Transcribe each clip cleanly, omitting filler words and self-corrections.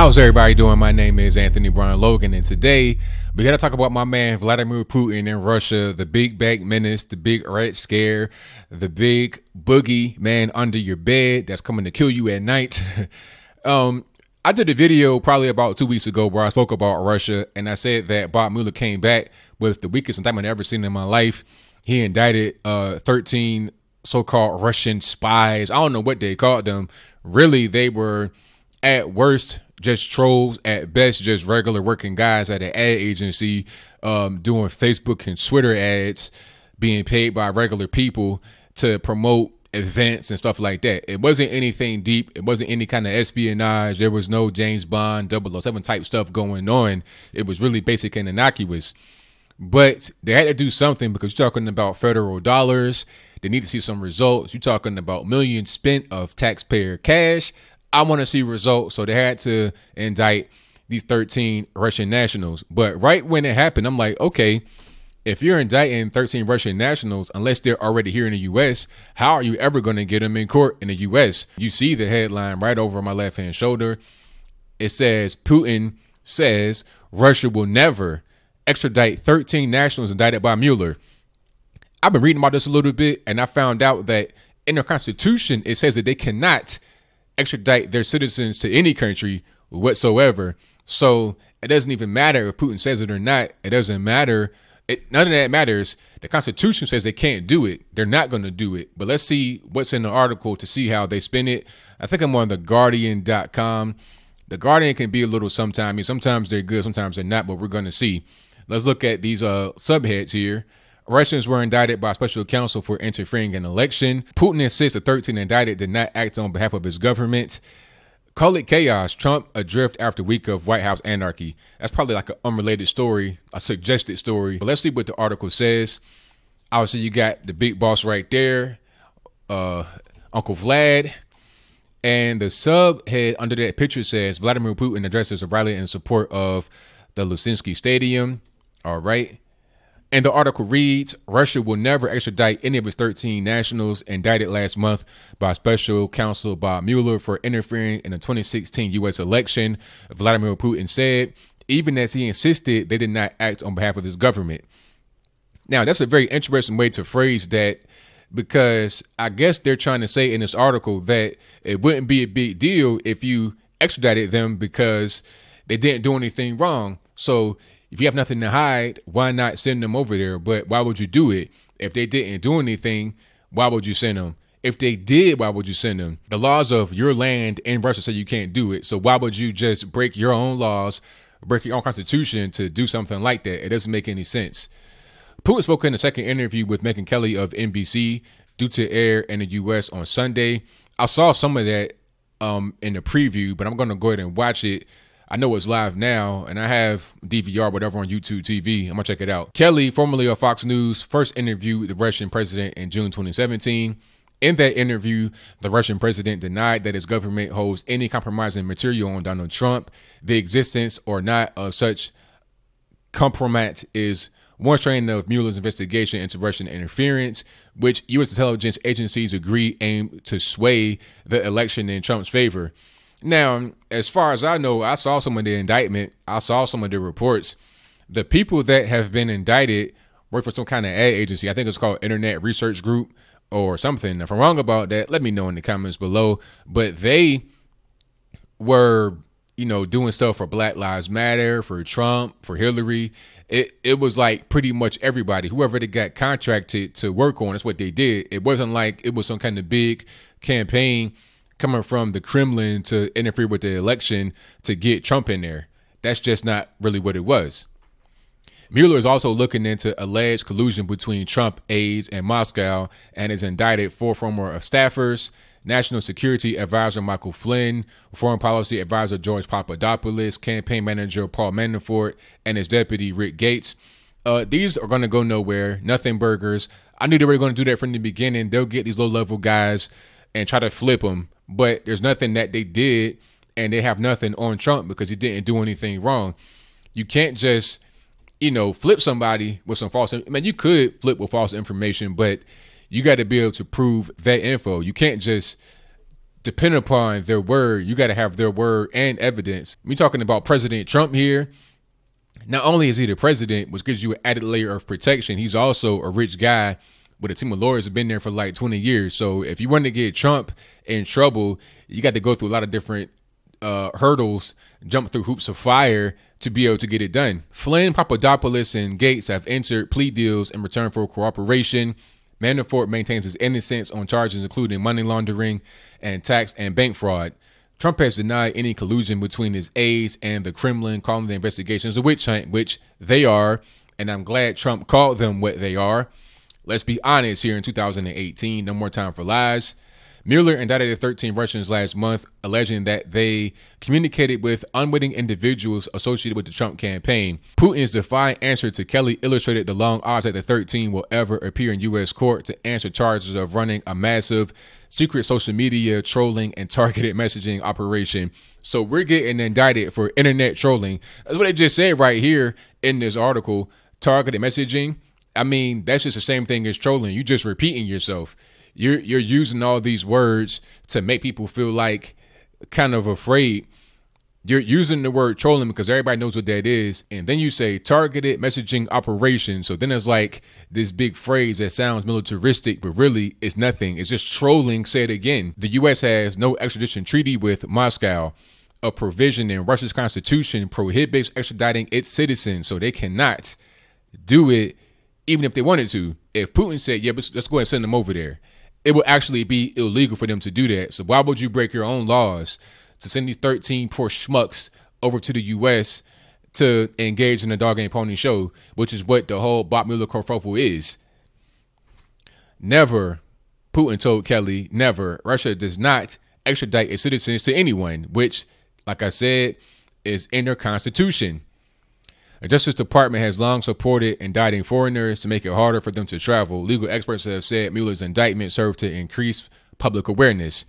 How's everybody doing? My name is Anthony Brian Logan, and today we got to talk about my man Vladimir Putin in Russia, the big bag menace, the big red scare, the big boogie man under your bed that's coming to kill you at night. I did a video probably about 2 weeks ago where I spoke about Russia, and I said that Bob Mueller came back with the weakest indictment I've ever seen in my life. He indicted 13 so-called Russian spies. I don't know what they called them. Really, they were at worst just trolls, at best just regular working guys at an ad agency, doing Facebook and Twitter ads, being paid by regular people to promote events and stuff like that. It wasn't anything deep. It wasn't any kind of espionage. There was no James Bond 007 type stuff going on. It was really basic and innocuous. But they had to do something because you're talking about federal dollars. They need to see some results. You're talking about millions spent of taxpayer cash. I want to see results. So they had to indict these 13 Russian nationals. But right when it happened, I'm like, okay, if you're indicting 13 Russian nationals, unless they're already here in the U.S., how are you ever going to get them in court in the U.S.? You see the headline right over my left-hand shoulder. It says, Putin says Russia will never extradite 13 nationals indicted by Mueller. I've been reading about this a little bit, and I found out that in their constitution, it says that they cannot extradite their citizens to any country whatsoever. So it doesn't even matter if Putin says it or not. It doesn't matter. None of that matters. The Constitution says they can't do it. They're not going to do it. But let's see what's in the article to see how they spin it. I think I'm on theguardian.com. The Guardian can be a little sometimes. Sometimes they're good, sometimes they're not, but we're going to see. Let's look at these subheads here. Russians were indicted by special counsel for interfering in an election. Putin insists the 13 indicted did not act on behalf of his government. Call it chaos. Trump adrift after week of White House anarchy. That's probably like an unrelated story, a suggested story. But let's see what the article says. Obviously, you got the big boss right there, Uncle Vlad. And the subhead under that picture says, Vladimir Putin addresses a rally in support of the Lusinski Stadium. All right. And the article reads, Russia will never extradite any of its 13 nationals indicted last month by special counsel Bob Mueller for interfering in the 2016 U.S. election. Vladimir Putin said, even as he insisted they did not act on behalf of his government. Now, that's a very interesting way to phrase that, because I guess they're trying to say in this article that it wouldn't be a big deal if you extradited them because they didn't do anything wrong. So if you have nothing to hide, why not send them over there? But why would you do it? If they didn't do anything, why would you send them? If they did, why would you send them? The laws of your land in Russia say you can't do it. So why would you just break your own laws, break your own constitution to do something like that? It doesn't make any sense. Putin spoke in a second interview with Megyn Kelly of NBC, due to air in the U.S. on Sunday. I saw some of that in the preview, but I'm going to go ahead and watch it. I know it's live now, and I have DVR, whatever, on YouTube TV. I'm going to check it out. Kelly, formerly of Fox News, first interviewed the Russian president in June 2017. In that interview, the Russian president denied that his government holds any compromising material on Donald Trump. The existence or not of such compromise is one strain of Mueller's investigation into Russian interference, which U.S. intelligence agencies agree aimed to sway the election in Trump's favor. Now, as far as I know, I saw some of the indictment. I saw some of the reports. The people that have been indicted work for some kind of ad agency. I think it's called Internet Research Group or something. If I'm wrong about that, let me know in the comments below. But they were, doing stuff for Black Lives Matter, for Trump, for Hillary. It was like pretty much everybody, whoever they got contracted to work on, that's what they did. It wasn't like it was some kind of big campaign coming from the Kremlin to interfere with the election to get Trump in there. That's just not really what it was. Mueller is also looking into alleged collusion between Trump aides and Moscow and has indicted 4 former staffers, National Security Advisor Michael Flynn, Foreign Policy Advisor George Papadopoulos, campaign manager Paul Manafort, and his deputy Rick Gates. These are going to go nowhere. Nothing burgers. I knew they were going to do that from the beginning. They'll get these low-level guys and try to flip them. But there's nothing that they did, and they have nothing on Trump because he didn't do anything wrong. You can't just, flip somebody with some false. You could flip with false information, but you got to be able to prove that info. You can't just depend upon their word. You got to have their word and evidence. We're talking about President Trump here. Not only is he the president, which gives you an added layer of protection, he's also a rich guy with a team of lawyers who've been there for like 20 years. So if you want to get Trump in trouble, you got to go through a lot of different hurdles, jump through hoops of fire to be able to get it done. Flynn, Papadopoulos, and Gates have entered plea deals in return for cooperation. Manafort maintains his innocence on charges including money laundering and tax and bank fraud. Trump has denied any collusion between his aides and the Kremlin, calling the investigations a witch hunt, which they are, and I'm glad Trump called them what they are. Let's be honest here in 2018, no more time for lies. Mueller indicted 13 Russians last month, alleging that they communicated with unwitting individuals associated with the Trump campaign. Putin's defiant answer to Kelly illustrated the long odds that the 13 will ever appear in U.S. court to answer charges of running a massive secret social media trolling and targeted messaging operation. So we're getting indicted for internet trolling. That's what they just said right here in this article. Targeted messaging. I mean, that's just the same thing as trolling. You just repeating yourself. You're using all these words to make people feel like kind of afraid. You're using the word trolling because everybody knows what that is. And then you say targeted messaging operation. So then it's like this big phrase that sounds militaristic, but really it's nothing. It's just trolling said again. The U.S. has no extradition treaty with Moscow. A provision in Russia's constitution prohibits extraditing its citizens. So they cannot do it even if they wanted to. If Putin said, yeah, let's go ahead and send them over there, it will actually be illegal for them to do that. So why would you break your own laws to send these 13 poor schmucks over to the U.S. to engage in a dog and pony show, which is what the whole Bob Mueller kerfuffle is? Never, Putin told Kelly, never. Russia does not extradite its citizens to anyone, which, like I said, is in their constitution. The Justice Department has long supported indicting foreigners to make it harder for them to travel. Legal experts have said Mueller's indictment served to increase public awareness.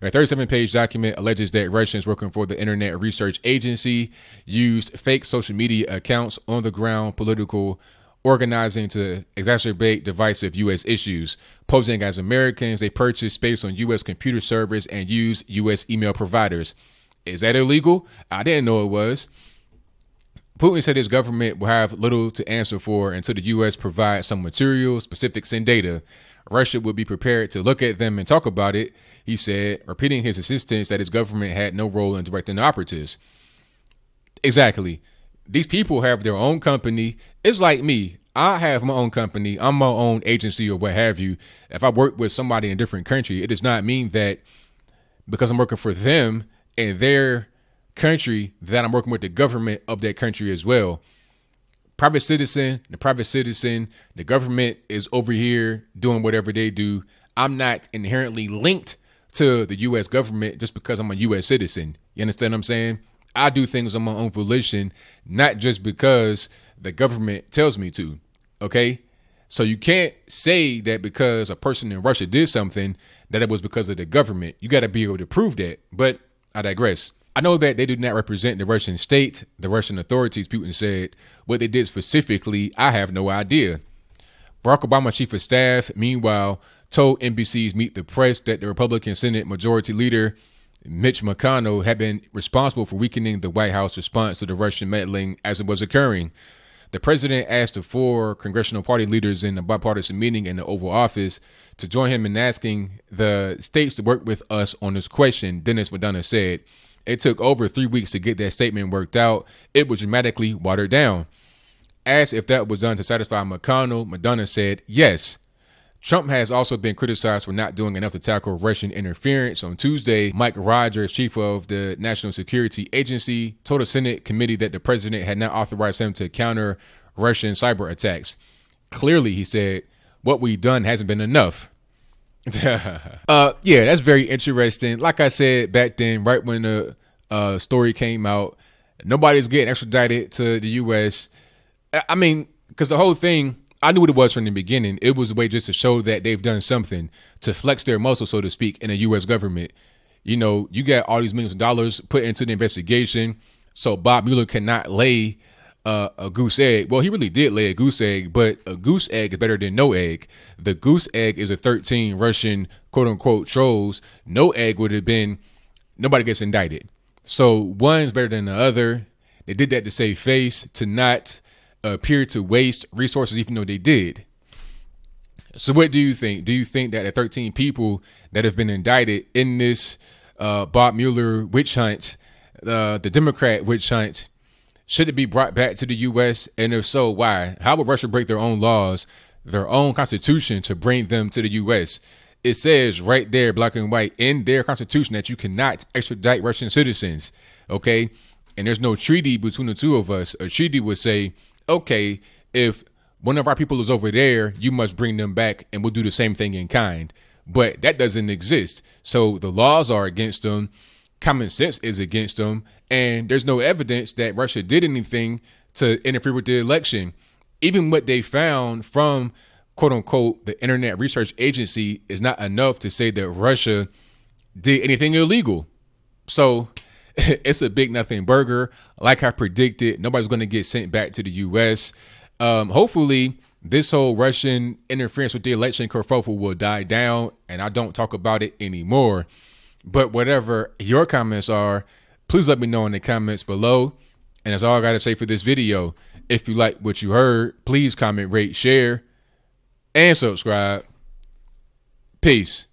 A 37-page document alleges that Russians working for the Internet Research Agency used fake social media accounts on the ground political organizing to exacerbate divisive U.S. issues. Posing as Americans, they purchased space on U.S. computer servers and used U.S. email providers. Is that illegal? I didn't know it was. Putin said his government will have little to answer for until the U.S. provides some material, specifics, and data. Russia would be prepared to look at them and talk about it, he said, repeating his insistence that his government had no role in directing the operatives. Exactly. These people have their own company. It's like me. I have my own company. I'm my own agency or what have you. If I work with somebody in a different country, it does not mean that because I'm working for them and their country that I'm working with the government of that country as well. Private citizen, the government is over here doing whatever they do. I'm not inherently linked to the U.S. government just because I'm a U.S. citizen. You understand what I'm saying? I do things on my own volition, not just because the government tells me to. Okay? So you can't say that because a person in Russia did something that it was because of the government. You got to be able to prove that. But I digress. I know that they do not represent the Russian state, the Russian authorities, Putin said. What they did specifically, I have no idea. Barack Obama's chief of staff, meanwhile, told NBC's Meet the Press that the Republican Senate Majority Leader Mitch McConnell had been responsible for weakening the White House response to the Russian meddling as it was occurring. The president asked the 4 congressional party leaders in a bipartisan meeting in the Oval Office to join him in asking the states to work with us on this question, Dennis McDonough said. It took over 3 weeks to get that statement worked out. It was dramatically watered down. Asked if that was done to satisfy McConnell, McDonough said yes. Trump has also been criticized for not doing enough to tackle Russian interference. On Tuesday, Mike Rogers, chief of the National Security Agency, told a Senate committee that the president had not authorized him to counter Russian cyber attacks. Clearly, he said, what we've done hasn't been enough. Yeah, that's very interesting. Like I said back then, right when the story came out, nobody's getting extradited to the U.S. I mean, because the whole thing, I knew what it was from the beginning. It was a way just to show that they've done something to flex their muscle, so to speak, in the U.S. government. You know, you got all these millions of dollars put into the investigation, so Bob Mueller cannot lay a goose egg. Well, he really did lay a goose egg, but a goose egg is better than no egg. The goose egg is a 13 Russian quote unquote trolls. No egg would have been nobody gets indicted. So one's better than the other. They did that to save face, to not appear to waste resources, even though they did. So what do you think? Do you think that the 13 people that have been indicted in this Bob Mueller witch hunt, the Democrat witch hunt, should it be brought back to the U.S.? And if so, why? How would Russia break their own laws, their own constitution to bring them to the U.S.? It says right there, black and white, in their constitution that you cannot extradite Russian citizens, okay? And there's no treaty between the two of us. A treaty would say, okay, if one of our people is over there, you must bring them back and we'll do the same thing in kind. But that doesn't exist. So the laws are against them. Common sense is against them. And there's no evidence that Russia did anything to interfere with the election. Even what they found from, quote unquote, the Internet Research Agency is not enough to say that Russia did anything illegal. So it's a big nothing burger. Like I predicted, nobody's going to get sent back to the U.S. Hopefully, this whole Russian interference with the election kerfuffle will die down and I don't talk about it anymore. But whatever your comments are, please let me know in the comments below. And that's all I got to say for this video. If you like what you heard, please comment, rate, share, and subscribe. Peace.